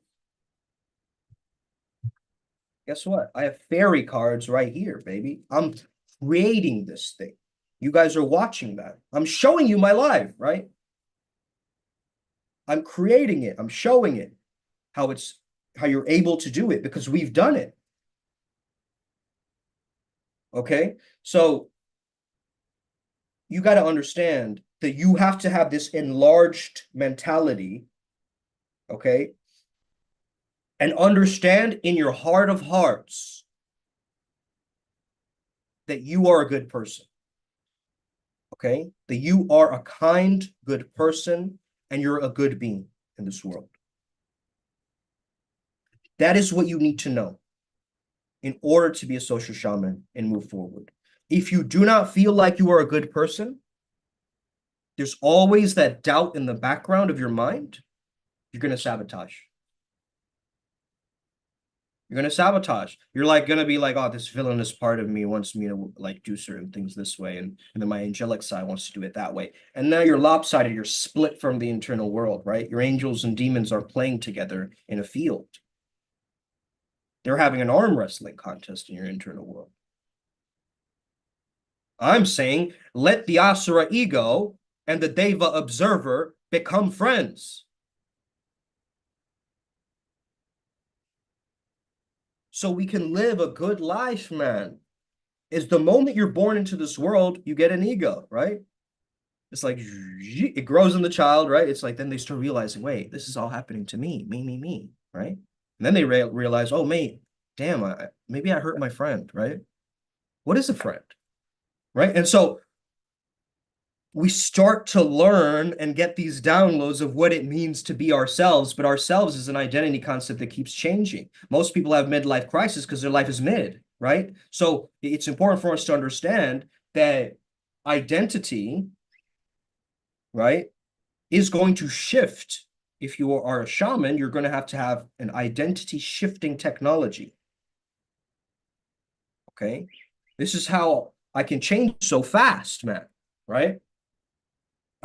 Guess what? I have fairy cards right here, baby. I'm creating this thing. You guys are watching that. I'm showing you my live, right? I'm creating it. I'm showing it how you're able to do it because we've done it. Okay? So you got to understand that you have to have this enlarged mentality, okay? And understand in your heart of hearts that you are a good person. Okay? That you are a kind, good person and you're a good being in this world. That is what you need to know in order to be a social shaman and move forward. If you do not feel like you are a good person, there's always that doubt in the background of your mind. You're going to sabotage. You're going to sabotage. You're like going to be like, oh, this villainous part of me wants me to like do certain things this way. And then my angelic side wants to do it that way. And now you're lopsided. You're split from the internal world, right? Your angels and demons are playing together in a field. They're having an arm wrestling contest in your internal world. I'm saying let the Asura ego and the Deva observer become friends. So we can live a good life, man. Is the moment you're born into this world, you get an ego, right? It's like it grows in the child, right? It's like then they start realizing, wait, this is all happening to me, right? And then they realize, oh, mate, damn, maybe I hurt my friend, right? What is a friend, right? And so we start to learn and get these downloads of what it means to be ourselves, but ourselves is an identity concept that keeps changing. Most people have midlife crisis because their life is mid, right? So it's important for us to understand that identity, right, is going to shift. If you are a shaman, you're going to have an identity shifting technology. Okay? This is how I can change so fast, man, right?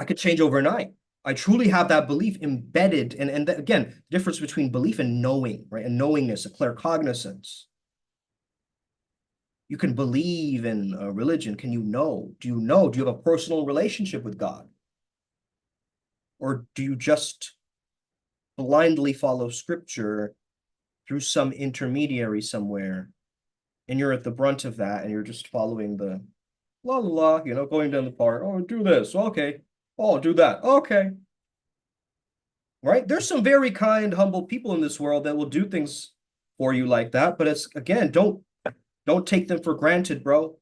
I could change overnight. I truly have that belief embedded. And again, the difference between belief and knowing, right? And knowingness, a claircognizance. You can believe in a religion. Can you know? Do you know? Do you have a personal relationship with God? Or do you just blindly follow scripture through some intermediary somewhere, and you're at the brunt of that, and you're just following the la la la, you know, going down the park. Oh, do this. Okay. Oh, do that. Okay. Right? There's some very kind, humble people in this world that will do things for you like that. But it's again, don't take them for granted, bro.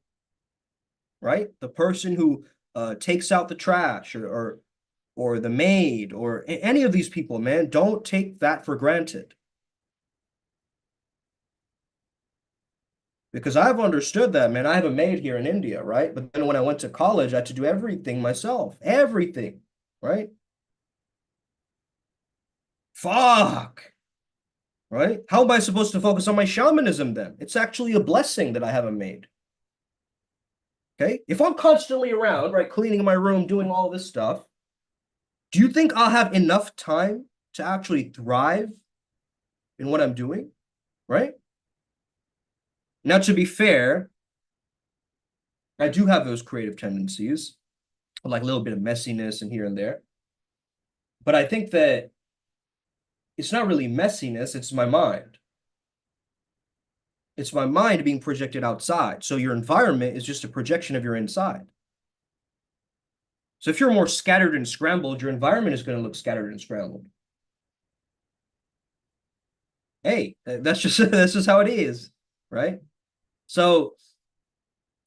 Right? The person who takes out the trash or the maid or any of these people, man, don't take that for granted. Because I've understood that, man. I have a maid here in India, right? But then when I went to college, I had to do everything myself. Everything, right? Fuck. Right? How am I supposed to focus on my shamanism then? It's actually a blessing that I have a maid. Okay? If I'm constantly around, right, cleaning my room, doing all this stuff, do you think I'll have enough time to actually thrive in what I'm doing? Right? Now, to be fair, I do have those creative tendencies, like a little bit of messiness and here and there. But I think that it's not really messiness, it's my mind. It's my mind being projected outside. So your environment is just a projection of your inside. So if you're more scattered and scrambled, your environment is going to look scattered and scrambled. Hey, that's just this is how it is, right? So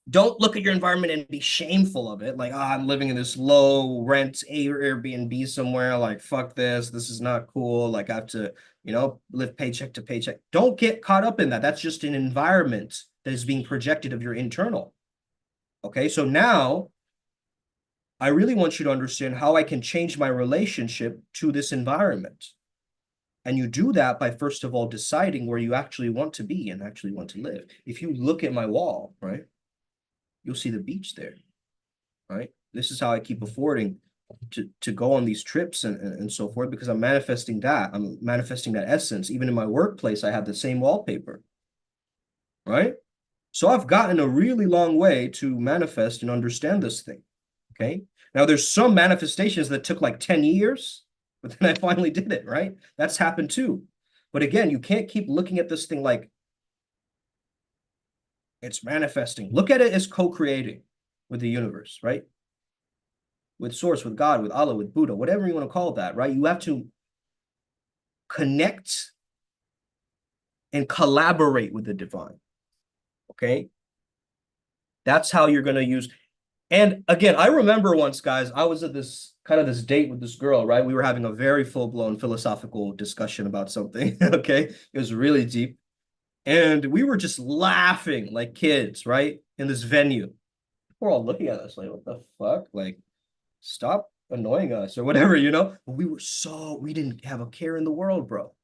don't look at your environment and be shameful of it. Like, I'm living in this low rent Airbnb somewhere. Like, fuck this. This is not cool. Like, I have to, live paycheck to paycheck. Don't get caught up in that. That's just an environment that is being projected of your internal. Okay. So now I really want you to understand how I can change my relationship to this environment. And you do that by, first of all, deciding where you actually want to be and actually want to live. If you look at my wall, right, you'll see the beach there, right? This is how I keep affording to go on these trips and so forth, because I'm manifesting that. I'm manifesting that essence. Even in my workplace, I have the same wallpaper, right? So I've gotten a really long way to manifest and understand this thing, okay? Now, there's some manifestations that took like 10 years, but then I finally did it, right? That's happened too. But again, you can't keep looking at this thing like it's manifesting. Look at it as co-creating with the universe, right? With source, with God, with Allah, with Buddha, whatever you want to call that, right? You have to connect and collaborate with the divine, okay? That's how you're going to use. And again, I remember once, guys, I was at this kind of this date with this girl, right? We were having a very full-blown philosophical discussion about something, okay? It was really deep. And we were just laughing like kids, right? In this venue. We're all looking at us like, what the fuck? Like, stop annoying us or whatever, But we didn't have a care in the world, bro.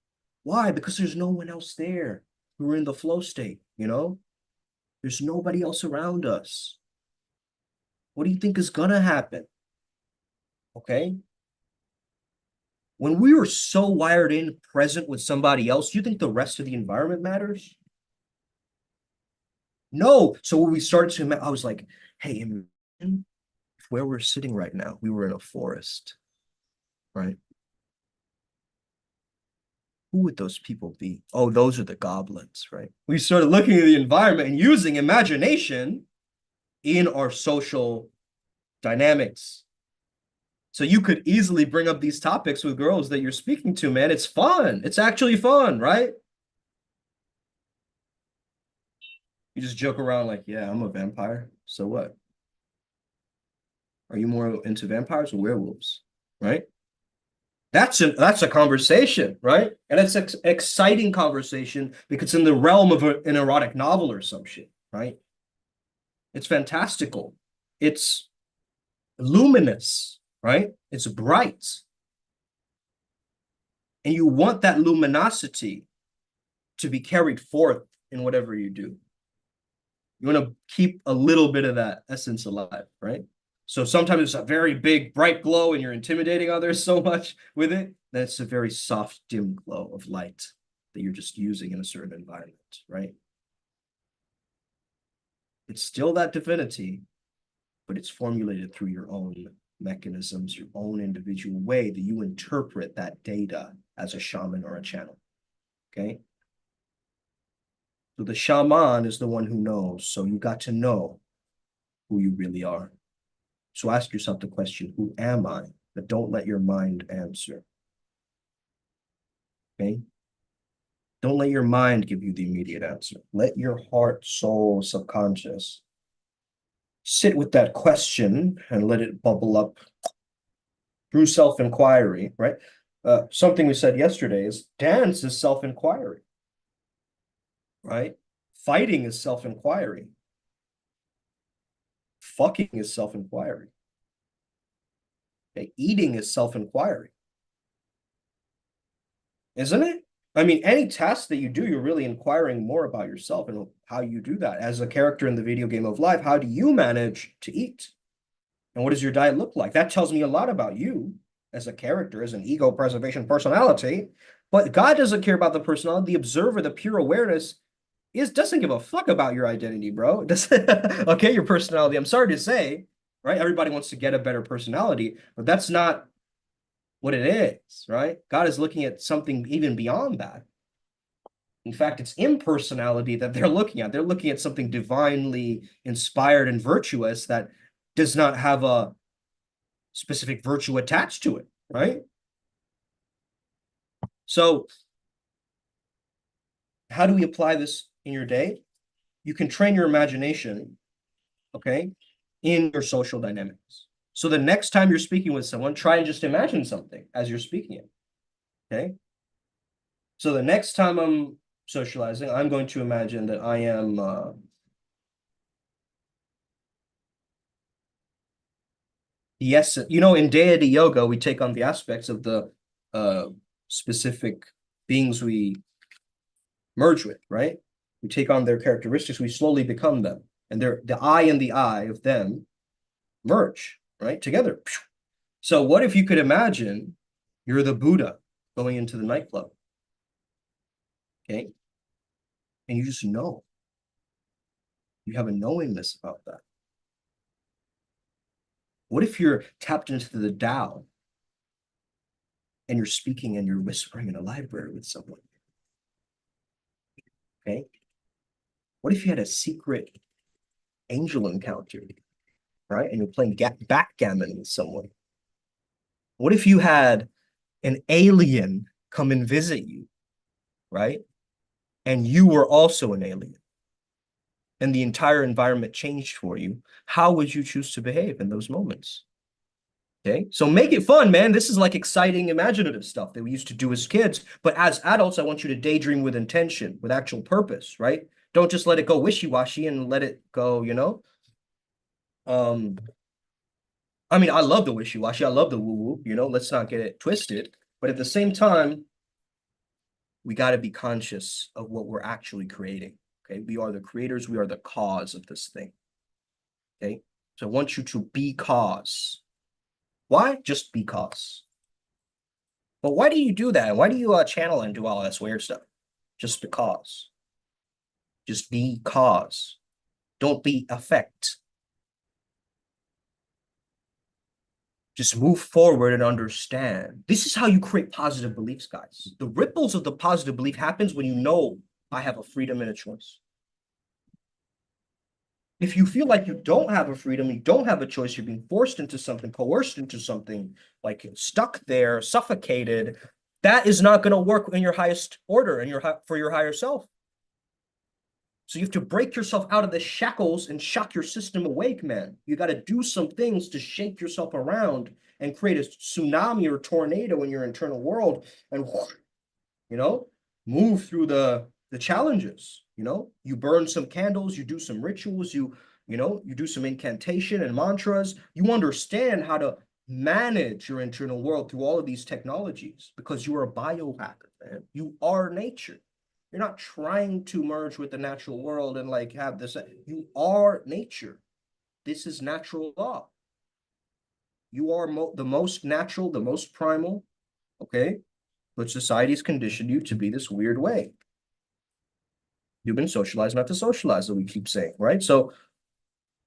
Why? Because there's no one else there. We were in the flow state, There's nobody else around us. What do you think is gonna happen? Okay. When we were so wired in, present with somebody else, you think the rest of the environment matters? No. So when we started to, I was like, hey, imagine where we're sitting right now, we were in a forest, right? Who would those people be? Oh, those are the goblins, right? We started looking at the environment and using imagination in our social dynamics. So you could easily bring up these topics with girls that you're speaking to, man. It's fun. It's actually fun, right? You just joke around like, yeah, I'm a vampire. So what? Are you more into vampires or werewolves? Right? That's a conversation, right? And it's an exciting conversation because it's in the realm of an erotic novel or some shit, right? It's fantastical. It's luminous, right? It's bright. And you want that luminosity to be carried forth in whatever you do. You want to keep a little bit of that essence alive, right? So sometimes it's a very big, bright glow and you're intimidating others so much with it. That's a very soft, dim glow of light that you're just using in a certain environment, right? It's still that divinity, but it's formulated through your own mechanisms, your own individual way that you interpret that data as a shaman or a channel, okay? So the shaman is the one who knows. So you got to know who you really are. So ask yourself the question, who am I? But don't let your mind answer. Okay? Don't let your mind give you the immediate answer. Let your heart, soul, subconscious sit with that question and let it bubble up through self-inquiry, right? Something we said yesterday is dance is self-inquiry, right? Fighting is self-inquiry. Fucking is self-inquiry. Okay? Eating is self-inquiry. Isn't it? I mean, any task that you do, you're really inquiring more about yourself and how you do that. As a character in the video game of life, how do you manage to eat? And what does your diet look like? That tells me a lot about you as a character, as an ego preservation personality. But God doesn't care about the personality. The observer, the pure awareness doesn't give a fuck about your identity, bro. Okay, your personality. I'm sorry to say, right? Everybody wants to get a better personality, but that's not what it is, right? God is looking at something even beyond that. In fact, it's impersonality that they're looking at. They're looking at something divinely inspired and virtuous that does not have a specific virtue attached to it, right? So how do we apply this in your day? You can train your imagination, okay, in your social dynamics. So the next time you're speaking with someone, try and just imagine something as you're speaking it, okay? So the next time I'm socializing, I'm going to imagine that I am yes, you know, in deity yoga, we take on the aspects of the specific beings we merge with, right? We take on their characteristics, we slowly become them. And they're the I of them merge, right? Together. So what if you could imagine you're the Buddha going into the nightclub? Okay. And you just know. You have a knowingness about that. What if you're tapped into the Tao and you're speaking and you're whispering in a library with someone? Okay. What if you had a secret angel encounter, right? And you're playing backgammon with someone? What if you had an alien come and visit you, right? And you were also an alien and the entire environment changed for you? How would you choose to behave in those moments? Okay, so make it fun, man. This is like exciting, imaginative stuff that we used to do as kids. But as adults, I want you to daydream with intention, with actual purpose, right? Don't just let it go wishy-washy and let it go, you know? Um, I mean, I love the wishy-washy. I love the woo-woo, you know? Let's not get it twisted. But at the same time, we got to be conscious of what we're actually creating. Okay, we are the creators. We are the cause of this thing. Okay, so I want you to be cause. Why? Just because. But why do you do that? Why do you channel and do all this weird stuff? Just because. Just be cause. Don't be effect. Just move forward and understand. This is how you create positive beliefs, guys. The ripples of the positive belief happens when you know I have a freedom and a choice. If you feel like you don't have a freedom, you don't have a choice, you're being forced into something, coerced into something, like stuck there, suffocated, that is not going to work in your highest order and for your higher self. So you have to break yourself out of the shackles and shock your system awake, man. You got to do some things to shake yourself around and create a tsunami or tornado in your internal world and, you know, move through the challenges. You know, you burn some candles, you do some rituals, you know, you do some incantation and mantras. You understand how to manage your internal world through all of these technologies because you are a biohacker, man. You are nature. You're not trying to merge with the natural world and like have this. You are nature. This is natural law. You are the most natural, the most primal, okay? But society's conditioned you to be this weird way. You've been socialized not to socialize, that we keep saying, right? So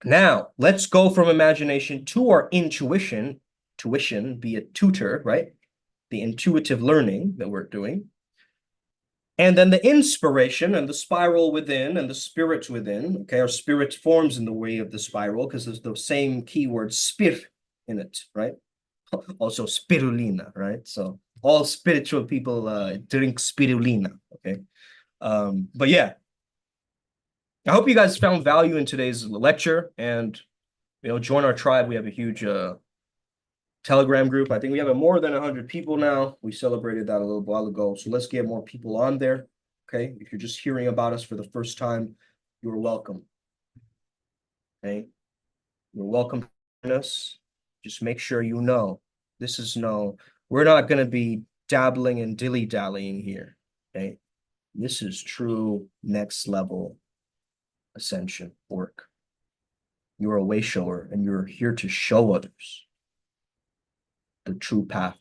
now let's go from imagination to our intuition. Tuition, be a tutor, right? The intuitive learning that we're doing. And then the inspiration and the spiral within and the spirit within, okay, our spirit forms in the way of the spiral because there's the same keyword spir in it, right? Also spirulina, right? So all spiritual people drink spirulina, okay? But yeah, I hope you guys found value in today's lecture and, join our tribe. We have a huge Telegram group. I think we have more than 100 people now. We celebrated that a little while ago. So let's get more people on there. Okay. If you're just hearing about us for the first time, you're welcome. Okay. You're welcome to us. Just make sure you know we're not going to be dabbling and dilly-dallying here. Okay. This is true next level ascension work. You're a way shower and you're here to show others the true path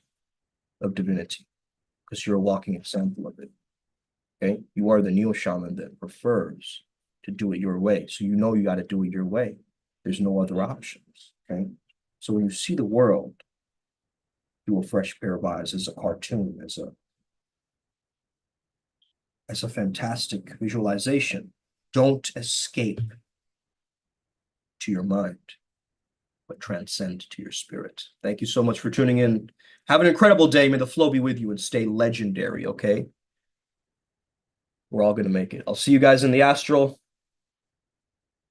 of divinity because you're a walking example of it. Okay. You are the Neo-Shaman that prefers to do it your way. So you got to do it your way. There's no other options. Okay. So when you see the world through a fresh pair of eyes, as a cartoon, as a fantastic visualization, don't escape to your mind, but transcend to your spirit. Thank you so much for tuning in. Have an incredible day. May the flow be with you and stay legendary, okay? We're all going to make it. I'll see you guys in the astral.